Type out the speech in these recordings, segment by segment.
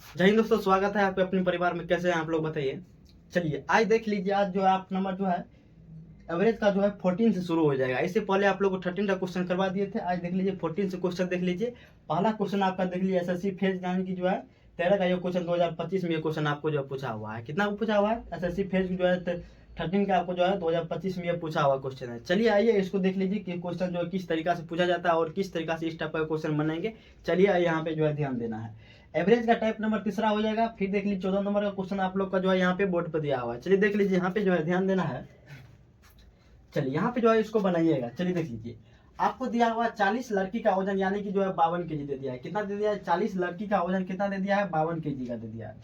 जय हिंद दोस्तों, स्वागत है आपके अपने परिवार में। कैसे हैं आप लोग बताइए। चलिए आज देख लीजिए, आज जो है आप नंबर जो है एवरेज का जो है 14 से शुरू हो जाएगा। इससे पहले आप लोग को 13 का क्वेश्चन करवा दिए थे। आज देख लीजिए 14 से क्वेश्चन देख लीजिए। पहला क्वेश्चन आपका देख लीजिए एसएससी फेज यानी कि जो है 13 का ये क्वेश्चन 2025 में ये क्वेश्चन आपको जो है पूछा हुआ है। कितना पूछा हुआ है एसएससी फेज जो है 13 का आपको जो है 2025 में ये पूछा हुआ क्वेश्चन है। चलिए आइए इसको देख लीजिए कि क्वेश्चन जो है किस तरीका से पूछा जाता है और किस तरीका से इस टाइप का क्वेश्चन बनेंगे। चलिए आइए यहाँ पे जो है ध्यान देना है। एवरेज का टाइप नंबर तीसरा हो जाएगा। फिर देख लीजिए 14 नंबर का क्वेश्चन आप लोग का जो है यहाँ पे बोर्ड पर दिया हुआ है। चलिए देख लीजिए यहाँ पे जो है ध्यान देना है। चलिए यहाँ पे जो है इसको बनाइएगा। चलिए देख लीजिए आपको दिया हुआ 40 लड़की का वजन यानी कि जो है 52 केजी दे दिया है। कितना दे दिया है? 40 लड़की का वजन कितना दे दिया है? 52 केजी का दे दिया है,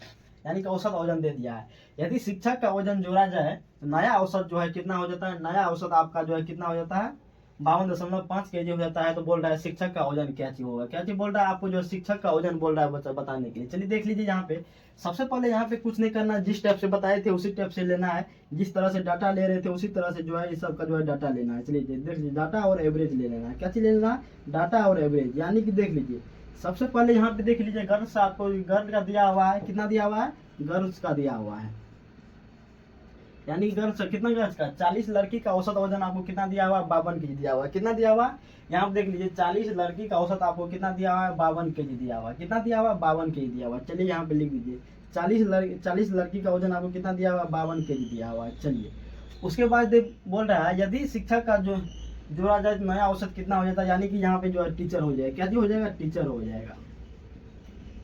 यानी कि औसत वजन दे दिया है। यदि शिक्षक का वजन जोड़ा जाए तो नया औसत जो है कितना हो जाता है? नया औसत आपका जो है कितना हो जाता है? 52.5 केजी हो जाता है। तो बोल रहा है शिक्षक का वजन क्या चीज होगा? क्या चीज बोल रहा है आपको? जो शिक्षक का वजन बोल रहा है बच्चा बताने के लिए। चलिए देख लीजिए यहाँ पे सबसे पहले यहाँ पे कुछ नहीं करना, जिस टाइप से बताए थे उसी टाइप से लेना है। जिस तरह से डाटा ले रहे थे उसी तरह से जो है इस सब का जो है डाटा लेना है। चलिए देख लीजिए डाटा और एवरेज ले लेना है। क्या चीज ले लेना है? डाटा और एवरेज। यानी कि देख लीजिए सबसे पहले यहाँ पे देख लीजिए गर्ल्स आपको गर्ल का दिया हुआ है। कितना दिया हुआ है? गर्ल्स का दिया हुआ है, यानी गर्ल्स कितना? गर्ल्स का 40 लड़की का औसत वजन आपको कितना दिया हुआ है? 52 केजी दिया हुआ है। कितना दिया हुआ है? यहाँ पे देख लीजिए 40 लड़की का औसत आपको कितना दिया हुआ है? 52 केजी दिया हुआ है। कितना दिया हुआ है? 52 केजी दिया हुआ है। चलिए यहाँ पे लिख दीजिए 40 लड़की का वजन आपको कितना दिया हुआ है? 52 केजी दिया हुआ है। चलिए उसके बाद बोल रहा है यदि शिक्षक का जो जोड़ा जाए तो नया औसत कितना हो जाता है? यानी कि यहाँ पे जो है टीचर हो जाएगा। क्या हो जाएगा? टीचर हो जाएगा।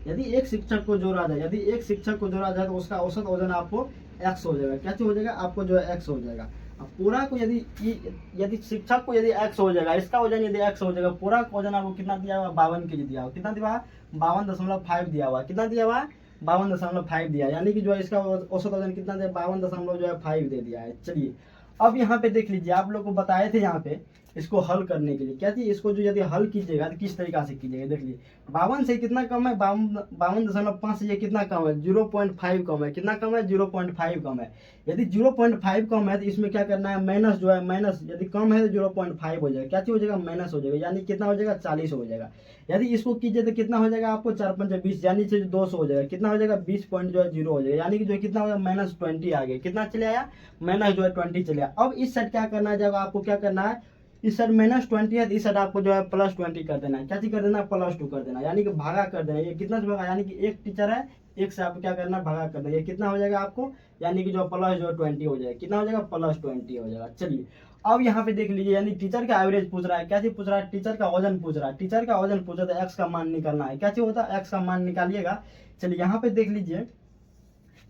यदि एक शिक्षक को जोड़ा जाए, यदि एक शिक्षक को जोड़ा जाए तो उसका औसत वजन आपको एक्स हो जाएगा। क्या हो जाएगा? आपको जो है एक्स हो जाएगा। अब पूरा को यदि शिक्षक को यदि एक्स हो जाएगा, इसका वजन यदि एक्स हो जाएगा, पूरा का वजन आपको कितना दिया हुआ? 52 केजी दिया हुआ। कितना दिया हुआ? 52.5 दिया हुआ। कितना दिया हुआ? 52.5 दिया, यानी कि जो है इसका औसत वजन कितना दिया? 52.5 दे दिया है। चलिए अब यहाँ पे देख लीजिए आप लोग को बताए थे यहाँ पे इसको हल करने के लिए। क्या चीज? इसको जो यदि हल कीजिएगा तो किस तरीका से कीजिएगा देख लीजिए। 52 से कितना कम है? 52.5 से ये कितना कम है? 0.5 कम है। कितना कम है? 0.5 कम है। यदि 0.5 कम है तो इसमें क्या करना है? माइनस जो है माइनस, यदि कम है तो 0.5 हो जाएगा। क्या चीज हो जाएगा? माइनस हो जाएगा, यानी कितना हो जाएगा? 40 हो जाएगा। यदि इसको कीजिए तो कितना हो जाएगा आपको? 4 5 20, यानी 200 हो जाएगा। कितना हो जाएगा? 20 पॉइंट जो है 0 हो जाएगा, यानी कि जो है कितना हो जाएगा? -20 आ गया। कितना चले आया? माइनस जो है 20 चले आया। अब इस साइड क्या करना है? जब आपको क्या करना है, इस साइड -20 है तो इस साइड आपको जो है +20 कर देना है। क्या चीज कर देना? +2 कर देना, यानी कि भागा कर देना। ये कितना से भागा? यानी कि एक टीचर है, एक से आपको क्या करना है? भागा कर देना। ये कितना हो जाएगा आपको? यानी कि जो प्लस जो 20 हो जाएगा। कितना हो जाएगा? +20 हो जाएगा। चलिए अब यहाँ पे देख लीजिए, यानी टीचर का एवरेज पूछ रहा है। क्या चीज पूछ रहा है? टीचर का वजन पूछ रहा है। टीचर का वजन पूछा तो एक्स का मान निकालना है। क्या चीज होता है? एक्स का मान निकालिएगा। चलिए यहाँ पे देख लीजिए,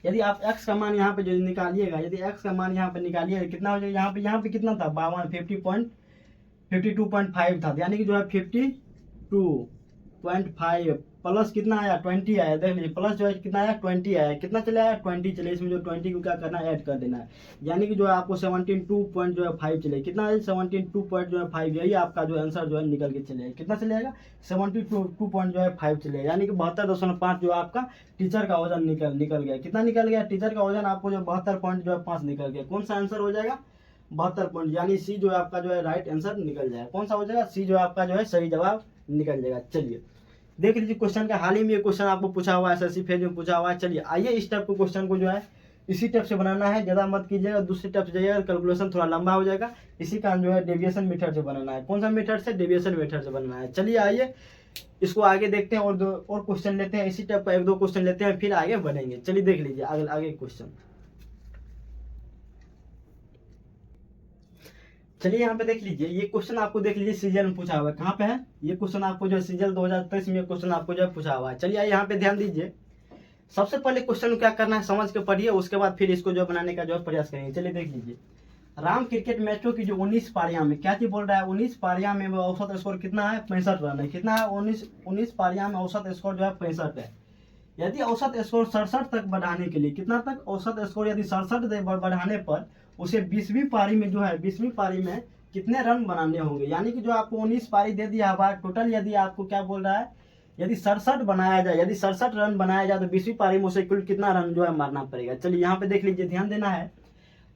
यदि आप x का मान यहाँ पे जो निकालिएगा, यदि x का मान यहाँ पे निकालिएगा कितना हो जाएगा? यहाँ पे कितना था? 52.52.5 था, यानी कि जो है 52.5 प्लस कितना आया? 20 आया। देख लीजिए प्लस जो है कितना आया? 20 आया। कितना चले आया? 20 चले। इसमें जो 20 को क्या करना है? ऐड कर देना है, यानी कि जो है आपको 72.5 चले। कितना है? 72.5। यही आपका जो आंसर जो है निकल के चलेगा। कितना चलेगा? 72.5 चलेगा, यानी कि 72.5 जो आपका टीचर का वजन निकल गया। कितना निकल गया? टीचर का वजन आपको जो 72.5 निकल गया। कौन सा आंसर हो जाएगा? 72 पॉइंट, यानी सी जो है आपका जो है राइट आंसर निकल जाएगा। कौन सा हो जाएगा? सी जो है आपका जो है सही जवाब निकल जाएगा। चलिए देख लीजिए क्वेश्चन का हाल ही में ये क्वेश्चन आपको पूछा हुआ है, एसएससी फेज में पूछा हुआ है। चलिए आइए इस टाइप के क्वेश्चन को जो है इसी टाइप से बनाना है, ज्यादा मत कीजिएगा। दूसरी टाइप से जाइएगा, कैलकुलेशन थोड़ा लंबा हो जाएगा। इसी का जो है डेविएशन मेथड से बनाना है। कौन सा मेथड से? डेविएशन मेथड से बनाना है। चलिए आइए इसको आगे देखते हैं और दो और क्वेश्चन लेते हैं। इसी टाइप का 1 2 क्वेश्चन लेते हैं, फिर आगे बढ़ेंगे। चलिए देख लीजिए आगे क्वेश्चन। चलिए यहाँ पे देख लीजिए, ये क्वेश्चन आपको देख लीजिए सीजन में पूछा हुआ है। कहाँ पे है ये क्वेश्चन? आपको जो है सीजन 2023 में क्वेश्चन आपको जो है पूछा हुआ है। चलिए यहाँ पे ध्यान दीजिए। सबसे पहले क्वेश्चन को क्या करना है समझ के पढ़िए, उसके बाद फिर इसको जो बनाने का जो है प्रयास करेंगे। चलिए देख लीजिए, राम क्रिकेट मैचों की जो 19 पारियां में, क्या चीज बोल रहा है? 19 पारियां में औसत स्कोर कितना है? 65 रन है। कितना है? 19 पारियां में औसत स्कोर जो है 65 है। यदि औसत स्कोर 67 तक बढ़ाने के लिए, कितना तक औसत स्कोर यदि 67 बढ़ाने पर उसे 20वीं पारी में जो है 20वीं पारी में कितने रन बनाने होंगे? यानी कि जो आपको 19 पारी दे दिया हुआ टोटल, यदि आपको क्या बोल रहा है, यदि 67 बनाया जाए, यदि 67 रन बनाया जाए तो 20वीं पारी में उसे कुल कितना रन जो है मारना पड़ेगा। चलिए यहाँ पे देख लीजिए, ध्यान देना है।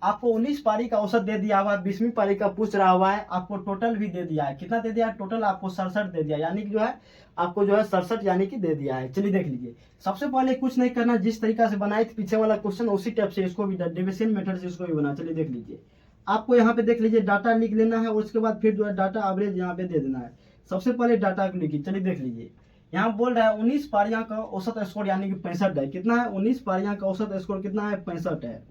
आपको 19 पारी का औसत दे दिया हुआ है, 20वीं पारी का पूछ रहा हुआ है, आपको टोटल भी दे दिया है। कितना दे दिया है? टोटल आपको 67 दे दिया, यानी कि जो है आपको जो है 67 यानी कि दे दिया है। चलिए देख लीजिए, सबसे पहले कुछ नहीं करना, जिस तरीका से बनाए थे पीछे वाला क्वेश्चन उसी टाइप से इसको भी डिविजन मेथड से इसको भी बना। चलिए देख लीजिए, आपको यहाँ पे देख लीजिए डाटा लिख लेना है और उसके बाद फिर जो है डाटा एवरेज यहाँ पे दे देना है। सबसे पहले डाटा को लिखिए। चलिए देख लीजिए, यहाँ बोल रहा है 19 पारियां का औसत स्कोर यानी कि 65 है। कितना है? 19 पारियां का औसत स्कोर कितना है? 65 है।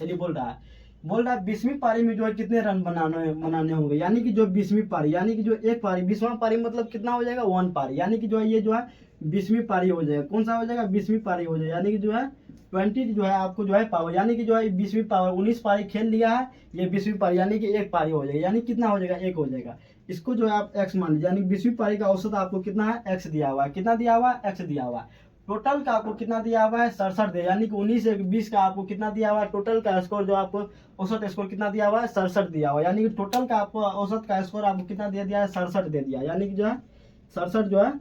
चलिए बोल रहा है 20वीं पारी में जो है कितने रन बनाने होंगे, यानी कि जो 20वीं पारी यानी कि जो एक पारी 20वां पारी मतलब कितना हो जाएगा? 1 पारी, यानी कि जो है ये जो है 20वीं पारी हो जाएगा। कौन सा हो जाएगा? 20वीं पारी हो जाएगा, यानी कि जो है 20 जो है आपको जो है पावर, यानी कि जो है 20वीं पावर 19 पारी खेल लिया है, ये 20वीं पारी यानी कि एक पारी हो जाएगा, यानी कितना हो जाएगा? 1 हो जाएगा। इसको जो है आप x मान लीजिए, यानी 20वीं पारी का औसत आपको कितना है? x दिया हुआ है। कितना दिया हुआ है? x दिया हुआ है। टोटल का आपको कितना दिया हुआ है? 67 दिया, यानी कि 19 से 20 का आपको कितना दिया हुआ है? टोटल का स्कोर जो आपको औसत स्कोर कितना दिया हुआ है? 67 दिया हुआ है, यानी कि टोटल का आपको औसत का स्कोर आपको कितना दे दिया है? 67 दे दिया, यानी कि जो है 67 जो है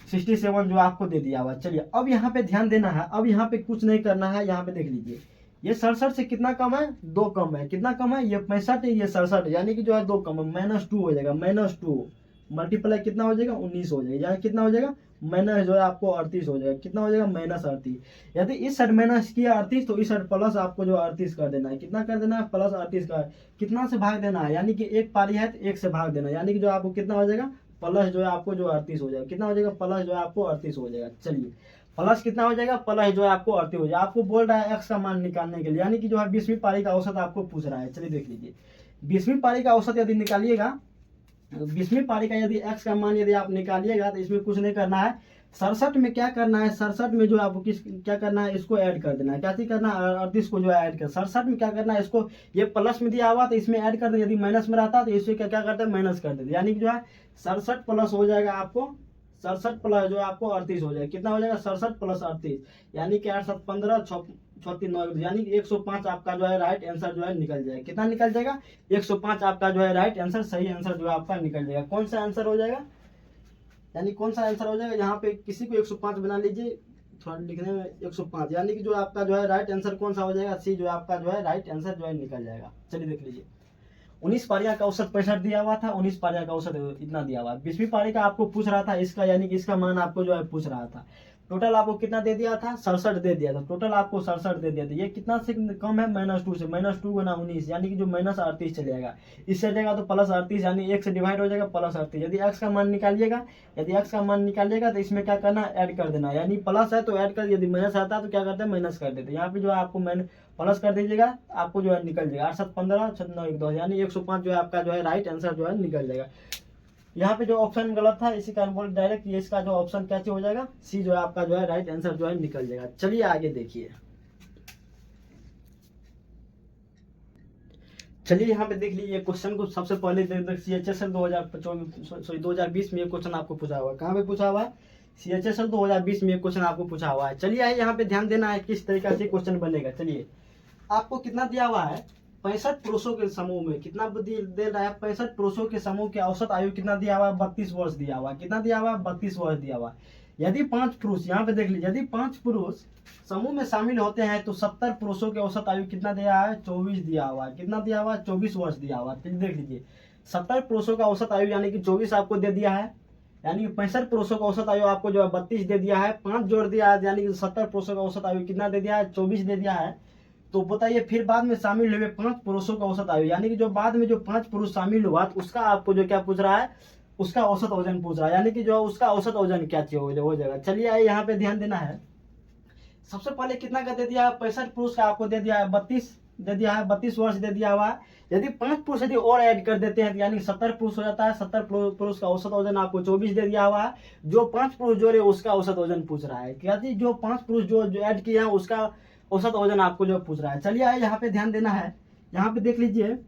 67 जो आपको दे दिया हुआ। चलिए अब यहाँ पे ध्यान देना है, अब यहाँ पे कुछ नहीं करना है। यहाँ पे देख लीजिए, ये 67 से कितना कम है? 2 कम है। कितना कम है? ये 65 है, ये 67, यानी कि जो है 2 कम है, -2 हो जाएगा। -2 मल्टीप्लाई कितना हो जाएगा? 19 हो जाएगा, यानी कितना हो जाएगा? माइनस जो है आपको 38 हो जाएगा। कितना हो जाएगा? -38। यदि इस साइड माइनस किया 38 तो इस साइड प्लस आपको जो 38 कर देना है। कितना कर देना है? प्लस 38 का कितना से भाग देना है, यानी कि एक पारी है तो 1 से भाग देना है, यानी कि जो आपको कितना हो जाएगा? प्लस जो है आपको जो 38 हो जाएगा। कितना हो जाएगा? प्लस जो है आपको 38 हो जाएगा। चलिए प्लस कितना हो जाएगा? प्लस जो है आपको 38 हो जाएगा। आपको बोल रहा है एक्स का मान निकालने के लिए, यानी कि जो है 20वीं पारी का औसत आपको पूछ रहा है। चलिए देख लीजिए, 20वीं पारी का औसत यदि निकालिएगा, 20वीं पारी का यदि x का मान यदि आप निकालिएगा तो इसमें कुछ नहीं करना है। 67 में क्या करना है? 67 में जो आपको क्या करना है? इसको ऐड कर देना है। क्या चीज करना है? 38 को जो है ऐड कर। 67 में क्या करना है? इसको ये प्लस में दिया हुआ तो इसमें ऐड कर दे, यदि माइनस में रहता तो इसमें क्या करते हैं? माइनस कर देते, यानी कि जो है 67 प्लस हो जाएगा आपको 67 प्लस जो है आपको 38 हो जाएगा। कितना हो जाएगा? 67 प्लस 38, यानी कि 8 7 15 36 9, यानी कि 105 आपका जो है राइट आंसर जो है निकल जाएगा। कितना निकल जाएगा? 105 आपका जो है राइट आंसर, सही आंसर जो है आपका निकल जाएगा। कौन सा आंसर हो जाएगा, यानी कौन सा आंसर हो जाएगा? यहाँ पे किसी को 105 बना लीजिए, थोड़ा लिखने में 105, यानी कि जो आपका जो है राइट आंसर कौन सा हो जाएगा? सी जो है आपका जो है राइट आंसर जो है निकल जाएगा। चलिए देख लीजिए, 19 पारियां का औसत 65 दिया हुआ था, 19 पारियां का औसत इतना दिया हुआ। 20वीं पारी का आपको पूछ रहा था इसका, यानी कि इसका मान आपको जो है पूछ रहा था। टोटल आपको कितना दे दिया था? 67 दे दिया था। टोटल आपको 67 दे दिया था। ये कितना से कम है? -2 से। -2 गुना 19, यानी कि जो -38 चलेगा, इससे जाएगा तो प्लस 38, यानी 1 से डिवाइड हो जाएगा प्लस 38। यदि x का मान निकालिएगा, तो इसमें क्या करना? ऐड कर देना, यानी प्लस है तो ऐड कर, यदि माइनस आता है तो क्या करते हैं? माइनस कर देते हैं। यहाँ पे जो है आपको प्लस कर दीजिएगा, आपको जो है निकल जाएगा 8 7 15 6 9 1 2, यानी 105 जो है आपका जो है राइट आंसर जो है निकल जाएगा। यहाँ पे जो ऑप्शन गलत था, इसी कारण बोल डायरेक्ट ये इसका जो ऑप्शन क्या हो जाएगा? सी जो है आपका जो है राइट आंसर जो है निकल जाएगा। चलिए आगे देखिए, चलिए यहाँ पे देख लीजिए क्वेश्चन को। सबसे पहले CHSL 2020 में ये क्वेश्चन आपको पूछा हुआ है। कहाँ पे पूछा हुआ है? CHSL 2020 में ये क्वेश्चन आपको पूछा हुआ है। चलिए यहाँ पे ध्यान देना है किस तरीका से क्वेश्चन बनेगा। चलिए, आपको कितना दिया हुआ है? 65 पुरुषों के समूह में कितना दे रहा है? 65 पुरुषों के समूह की औसत आयु कितना दिया हुआ है? 32 वर्ष दिया हुआ है। कितना दिया हुआ है? 32 वर्ष दिया हुआ है। यदि 5 पुरुष, यहाँ पे देख लीजिए, यदि 5 पुरुष समूह में शामिल होते हैं तो 70 पुरुषों की औसत आयु कितना दिया है? 24 दिया हुआ है। कितना दिया हुआ है? 24 वर्ष दिया हुआ है। देख लीजिए, 70 पुरुषों का औसत आयु यानी कि 24 आपको दे दिया है, यानी कि 65 पुरुषों का औसत आयु आपको जो है 32 दे दिया है, 5 जोड़ दिया है, यानी कि 70 पुरुषों का औसत आयु कितना दे दिया है? 24 दे दिया है। तो बताइए, फिर बाद में शामिल हुए 5 पुरुषों का औसत आयु, यानी कि जो बाद में जो 5 पुरुष शामिल हुआ तो उसका आपको जो क्या पूछ रहा है? उसका औसत वजन पूछ रहा है, यानी कि जो उसका औसत वजन क्या हो जाएगा। चलिए यहाँ पे ध्यान देना है। सबसे पहले कितना का दे दिया है? 65 पुरुष का आपको दे दिया है 32 दे दिया है, 32 वर्ष दे दिया हुआ है। यदि 5 पुरुष यदि और ऐड कर देते हैं तो यानी 70 पुरुष हो जाता है। 70 पुरुष का औसत वजन आपको 24 दे दिया हुआ है। जो 5 पुरुष जोड़े उसका औसत वजन पूछ रहा है। क्या जी? जो 5 पुरुष जो ऐड किए हैं उसका औसत वजन आपको जो पूछ रहा है। चलिए यहाँ पे ध्यान देना है। यहाँ पे देख लीजिए,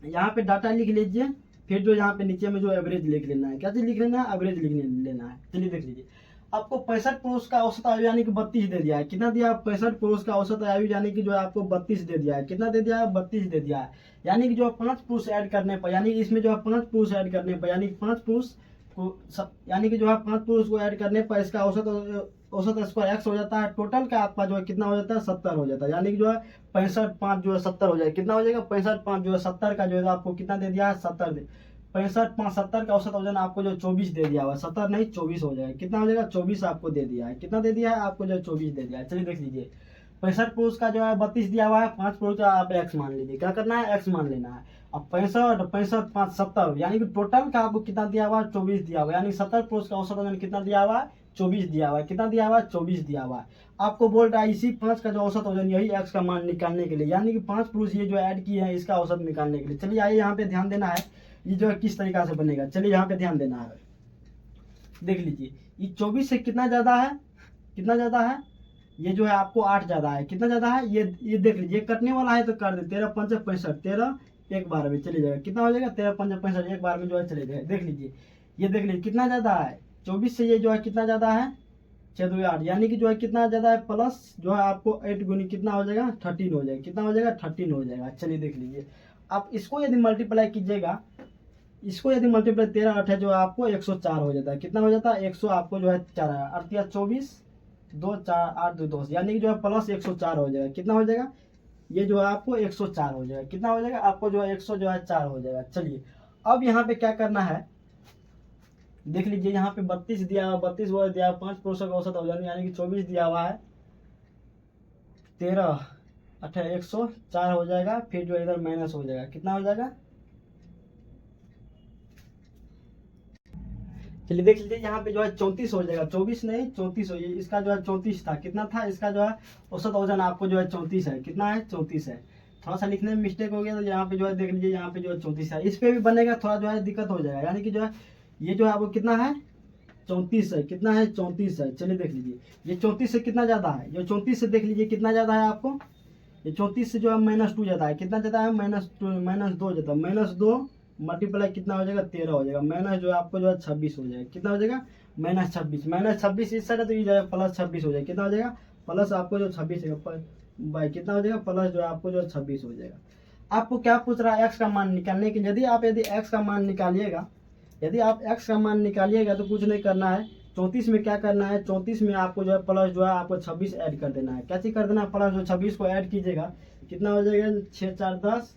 यहाँ पे डाटा लिख लीजिए, फिर जो यहाँ पे नीचे में जो एवरेज लिख लेना है। क्या चीज लिख लेना है? एवरेज लिख लेना है। चलिए देख लीजिए, आपको 65 पुरुष का औसत आयु यानी कि 32 दे दिया है। कितना दिया? 65 पुरुष का औसत आयु यानी कि जो आपको 32 दे दिया है। कितना दे दिया है? 32 दे दिया है। यानी कि जो 5 पुरुष ऐड करने पर, यानी इसमें जो 5 पुरुष ऐड करने पर, यानी 5 पुरुष यानी कि जो है 5 पुरुष को ऐड करने पर इसका औसत स्कोर x हो जाता है। टोटल का आपका जो है कितना हो जाता है, 70 हो जाता है। यानी कि जो है 65 5 जो है 70 हो जाएगा। कितना हो जाएगा, 65 5 जो है 70 का जो है आपको कितना दे दिया है, 70 दे 65 5 70 का औसत वजन आपको जो 24 दे दिया हुआ, 70 नहीं 24 हो जाएगा। कितना हो जाएगा, 24 आपको दे दिया है। कितना दे दिया है आपको, जो 24 दे दिया है। चलिए देख लीजिए, 65 पुरुष का जो है 32 दिया हुआ है, 5 पुरुष का आप x मान लीजिए। क्या करना है, x मान लेना है। अब 65 65 5 70 यानी कि टोटल का आपको कितना दिया हुआ है, 24 दिया हुआ है। यानी 70 पुरुष का औसत वजन कितना दिया हुआ है, 24 दिया हुआ है। कितना दिया हुआ है, 24 दिया हुआ है। आपको बोल रहा है इसी 5 का जो औसत वजन यही x का मान निकालने के लिए, यानी कि 5 पुरुष ये जो ऐड किए हैं इसका औसत निकालने के लिए। चलिए आइए यहाँ पे ध्यान देना है, ये जो है किस तरीका से बनेगा। चलिए यहाँ पे ध्यान देना है, देख लीजिए ये 24 से कितना ज्यादा है, कितना ज्यादा है, ये जो है आपको 8 ज्यादा है। कितना ज्यादा है, ये देख लीजिए, कटने वाला है तो कर दे, 13 5 65, 13 एक बार में चले जाएगा। कितना हो जाएगा, 13 5 65 एक बार में जो है चले जाएगा। देख लीजिए, ये देख लीजिए कितना ज्यादा है, 24 से ये जो है कितना ज्यादा है, 6 2 8, यानी कि जो है कितना ज्यादा है, प्लस जो है आपको 8 गुनी कितना हो जाएगा, 13 हो जाएगा। कितना हो जाएगा, 13 हो जाएगा। चलिए देख लीजिए, आप इसको यदि मल्टीप्लाई कीजिएगा, इसको यदि मल्टीप्लाई 13 8 है जो आपको 104 हो जाता है। कितना हो जाता है, 100 आपको जो है 4 है, अर्थात 24 2 4 8 2 10, यानी कि जो है प्लस 104 हो जाएगा। कितना हो जाएगा, ये जो है आपको 104 हो जाएगा। कितना हो जाएगा आपको, जो है 100 जो है 4 हो जाएगा। चलिए अब यहाँ पे क्या करना है, देख लीजिए यहाँ पे 32 दिया हुआ, 32 वो दिया हुआ, 5 पुरुषों का औसत हो जाएगा, यानी कि 24 दिया हुआ है, 13 18 104 हो जाएगा। फिर जो इधर माइनस हो जाएगा, कितना हो जाएगा, चलिए देख लीजिए यहाँ पे जो है 34 हो जाएगा, 24 नहीं 34 हो जाएगा। इसका जो है 34 था, कितना था इसका जो है औसत वजन आपको जो है 34 है। कितना है, 34 है। थोड़ा सा लिखने में मिस्टेक हो गया तो यहाँ पे जो है देख लीजिए, यहाँ पे जो है 34 है। इस पे भी बनेगा, थोड़ा जो है दिक्कत हो जाएगा, यानी कि जो है ये जो है आपको कितना है, 34 है। कितना है, 34 है। चलिए देख लीजिए, ये 34 से कितना ज्यादा है, ये 34 से देख लीजिए कितना ज्यादा है आपको, ये 34 से जो है -2 जाता है। कितना जाता है, -2 जाता है। -2 मल्टीप्लाई कितना हो जाएगा, 13 हो जाएगा। माइनस जो है आपको जो है 26 हो जाएगा। कितना हो जाएगा, -26 इस साइड है तो ये जाएगा +26 हो जाएगा। कितना हो जाएगा, प्लस आपको जो 26 है बाई कितना हो जाएगा, प्लस जो है आपको जो है 26 हो जाएगा। आपको क्या पूछ रहा है, एक्स का मान निकालने के लिए। यदि एक्स का मान निकालिएगा, यदि आप एक्स का मान निकालिएगा तो कुछ नहीं करना है। 34 में क्या करना है, 34 में आपको जो है प्लस जो है आपको 26 ऐड कर देना है। क्या चीज कर देना है, प्लस जो 26 को ऐड कीजिएगा, कितना हो जाएगा, 6 4 10,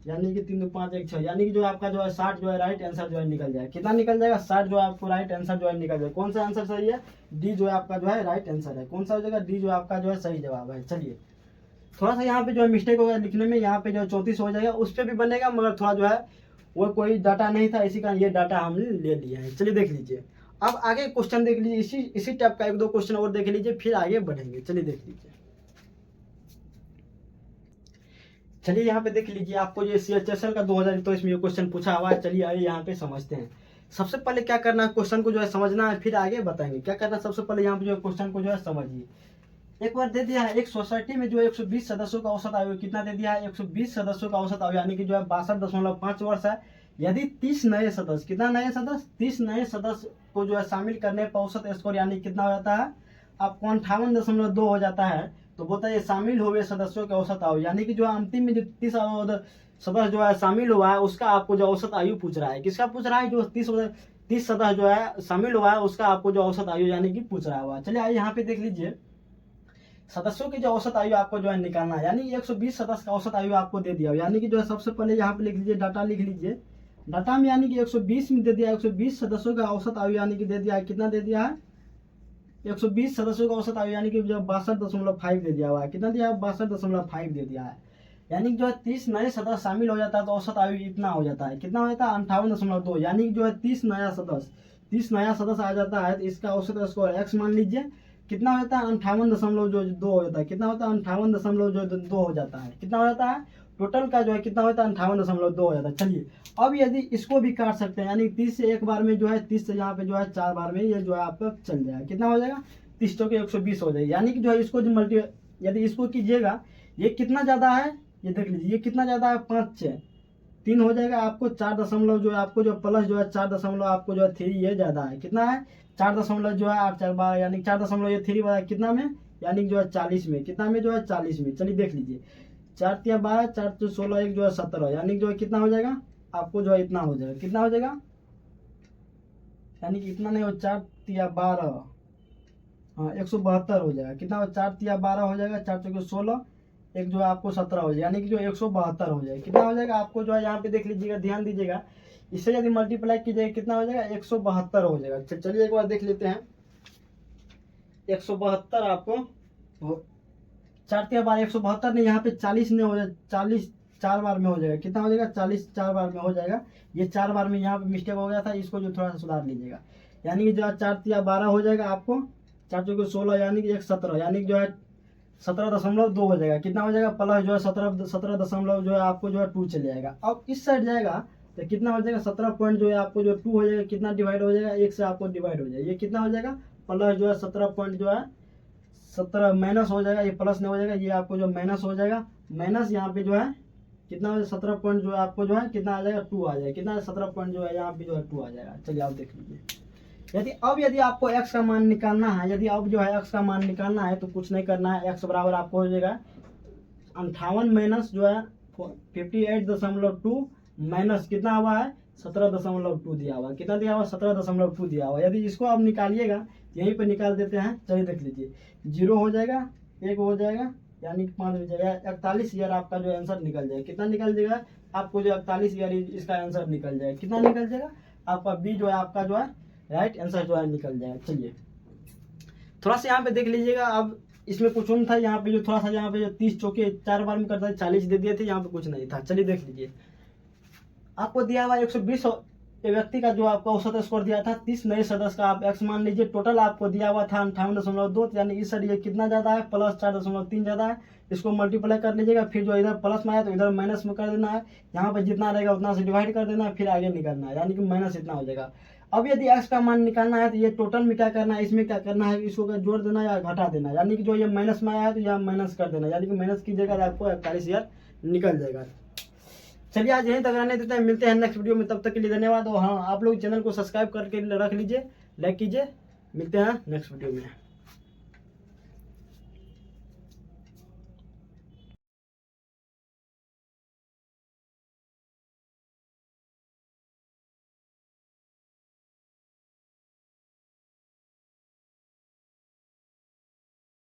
यानी कि 3 2 5 1 6, यानी कि जो आपका जो है 60 जो है राइट आंसर जो है निकल जाएगा। कितना निकल जाएगा, 60 जो है आपको राइट आंसर जो है निकल जाएगा। कौन सा आंसर सही है, डी जो है आपका जो है राइट आंसर है। कौन सा हो जाएगा, डी जो आपका जो है सही जवाब है। चलिए थोड़ा सा यहाँ पे जो है मिस्टेक हो गया लिखने में, यहाँ पे जो है 34 हो जाएगा, उस पर भी बनेगा, मगर थोड़ा जो है वो कोई डाटा नहीं था, इसी कारण ये डाटा हमने ले लिया है। चलिए देख लीजिए, अब आगे क्वेश्चन देख लीजिए, इसी टाइप का 1 2 क्वेश्चन और देख लीजिए, फिर आगे बढ़ेंगे। चलिए देख लीजिए, चलिए यहाँ पे देख लीजिए, आपको ये CHSL का 2000 तो इसमें ये क्वेश्चन पूछा हुआ है। चलिए आइए यहाँ पे समझते हैं। सबसे पहले क्या करना है, क्वेश्चन को जो है समझना है, फिर आगे बताएंगे क्या करना है। सबसे पहले यहाँ पे जो है क्वेश्चन को जो है समझिए। एक बार दे दिया है, एक सोसाइटी में जो है 120 सदस्यों का औसत आयु कितना दे दिया है, 120 सदस्यों का औसत आयु, यानी कि जो है 62.5 वर्ष है। यदि 30 नए सदस्य, कितना नए सदस्य, 30 नए सदस्य को जो है शामिल करने पर औसत स्कोर यानी कितना हो जाता है आपको 58.2 हो जाता है। तो बोलता है शामिल हुए सदस्यों का औसत आयु, यानी कि जो अंतिम में जो 30 सदस्य जो है शामिल हुआ है उसका आपको जो औसत आयु पूछ रहा है। किसका पूछ रहा है, जो 30 सदस्य जो है शामिल हुआ है उसका आपको जो औसत आयु यानी कि पूछ रहा हुआ। चलिए आइए यहाँ पे देख लीजिए, सदस्यों की जो औसत आयु आपको जो है निकालना है, यानी 120 सदस्य का औसत आयु आपको दे दिया, यानी कि जो है सबसे पहले यहाँ पे लिख लीजिए, डाटा लिख लीजिए। डाटा में यानी कि 120 में दे दिया, 120 सदस्यों का औसत आयु यानी कि दे दिया है, कितना दे दिया है, 120 सदस्यों का औसत आयु यानी कि जो 62.5 दे दिया हुआ है। कितना दिया है, 62.5 दे दिया है। यानी कि जो है 30 नए सदस्य शामिल हो जाता है तो औसत आयु इतना हो जाता है। कितना हो जाता है, 58.2, यानी कि जो है 30 नया सदस्य आ जाता है तो इसका औसत स्कोर एक्स मान लीजिए। कितना हो जाता है, 58.2 हो जाता है। कितना होता है, 58.2 हो जाता है। कितना हो जाता है, टोटल का जो है कितना होता है, 58.2 हो जाता है। चलिए अब यदि इसको भी काट सकते हैं, यानी 30 से एक बार में जो है 30 से यहाँ पे जो है 4 बार में ये जो है आपका चल जाएगा। कितना हो जाएगा, 30 चौके 120 हो जाएगा। यानी कि जो है इसको जो यदि इसको कीजिएगा, ये कितना ज्यादा है, ये देख लीजिए, ये कितना ज्यादा है, 5 6 3 हो जाएगा आपको 4 दशमलव जो है आपको जो प्लस जो है 4 दशमलव आपको जो है 3 ये ज्यादा है। कितना है, 4 दशमलव जो है 8 4 12, यानी 4 दशमलव ये 3 वाला कितना में, यानी कि जो है 40 में। कितना में, जो है 40 में। चलिए देख लीजिए, 4 3 12 4 2 16 1 जो है 17, यानी कि जो है कितना हो जाएगा आपको जो है इतना हो जाएगा। कितना हो जाएगा, यानी कि इतना नहीं हो, 4 तिया 12, हाँ 172 हो जाएगा। कितना हो, 4 तिया 12 हो जाएगा, 4 चौके 16, एक जो है आपको 17 हो जाएगा, यानी कि जो 172 हो जाएगा। कितना हो जाएगा आपको जो है यहाँ पे देख लीजिएगा, ध्यान दीजिएगा, इससे यदि मल्टीप्लाई कीजिएगा कितना हो जाएगा, 172 हो जाएगा। चलिए एक बार देख लेते हैं, 172 आपको 4 तिया 12, 172 नहीं, यहाँ पे 40 नहीं हो जाएगा, 40 4 बार में हो जाएगा। कितना हो जाएगा, 40 4 बार में हो जाएगा। ये 4 बार में यहाँ पे मिस्टेक हो गया था, इसको जो थोड़ा सा सुधार लीजिएगा। यानी कि जो है 4 तिया 12 हो जाएगा आपको, 4 चौके 16, यानी कि 117, यानी कि जो है 17.2 हो जाएगा। कितना हो जाएगा, प्लस जो है 17 दशमलव जो है आपको जो है 2 चले जाएगा। अब इस साइड जाएगा तो कितना हो जाएगा, 17 पॉइंट जो है आपको जो 2 हो जाएगा। कितना डिवाइड हो जाएगा, 1 से आपको डिवाइड हो जाएगा। ये कितना हो जाएगा, प्लस जो है 17 पॉइंट जो है 17 माइनस हो जाएगा, ये प्लस नहीं हो जाएगा, ये आपको जो माइनस हो जाएगा। माइनस यहाँ पे जो है कितना हो जाएगा, 17 पॉइंट जो है आपको जो है कितना आ जाएगा, 2 आ जाएगा। कितना 17 पॉइंट जो है यहाँ पे जो है 2 आ जाएगा। चलिए आप देख लीजिए। यदि आपको x का मान निकालना है, यदि अब जो है x का मान निकालना है तो कुछ नहीं करना है। x बराबर आपको हो जाएगा 58 माइनस जो है 58.2 माइनस कितना हुआ है, 17.2 दिया हुआ है। कितना दिया हुआ, 17.2 दिया हुआ है। यदि इसको आप निकालिएगा, यहीं पे निकाल देते हैं। चलिए देख लीजिए, 0 हो जाएगा, 1 हो जाएगा, यानी कि 5 हो जाएगा, 41 ईयर आपका जो आंसर निकल जाएगा। कितना निकल जाएगा आपको, जो 41 ईयर इसका आंसर निकल जाएगा। कितना निकल जाएगा आपका, बी जो है आपका जो है राइट आंसर जो है निकल जाएगा। चलिए थोड़ा सा यहाँ पे देख लीजिएगा। अब इसमें कुछ नहीं था, यहाँ पे जो थोड़ा सा यहाँ पे जो 30 चौके 4 बार में करता है, 40 दे दिए थे, यहाँ पे कुछ नहीं था। चलिए देख लीजिए, आपको दिया हुआ 120 व्यक्ति का जो आपका औसत स्कोर दिया था, 30 नए सदस्य का आप एक्स मान लीजिए। टोटल आपको दिया हुआ था 58.2, यानी इस साइड ये कितना ज्यादा है, प्लस 4.3 ज्यादा है। इसको मल्टीप्लाई कर लीजिएगा, फिर जो इधर प्लस में आया तो इधर माइनस में कर देना है। यहाँ पे जितना रहेगा उतना से डिवाइड कर देना है, फिर आगे निकालना है, यानी कि माइनस इतना हो जाएगा। अब यदि एक्स का मान निकालना है तो ये टोटल में क्या करना है, इसमें क्या करना है, इसको जोड़ देना या घटा देना, यानी कि जो ये माइनस में आया है तो यहाँ माइनस कर देना, यानी कि माइनस कीजिएगा तो आपको 41 ईयर निकल जाएगा। चलिए आज यहीं तक रहने देते हैं, मिलते हैं नेक्स्ट वीडियो में, तब तक के लिए धन्यवाद। और हाँ, आप लोग चैनल को सब्सक्राइब करके रख लीजिए, लाइक कीजिए, मिलते हैं नेक्स्ट वीडियो में।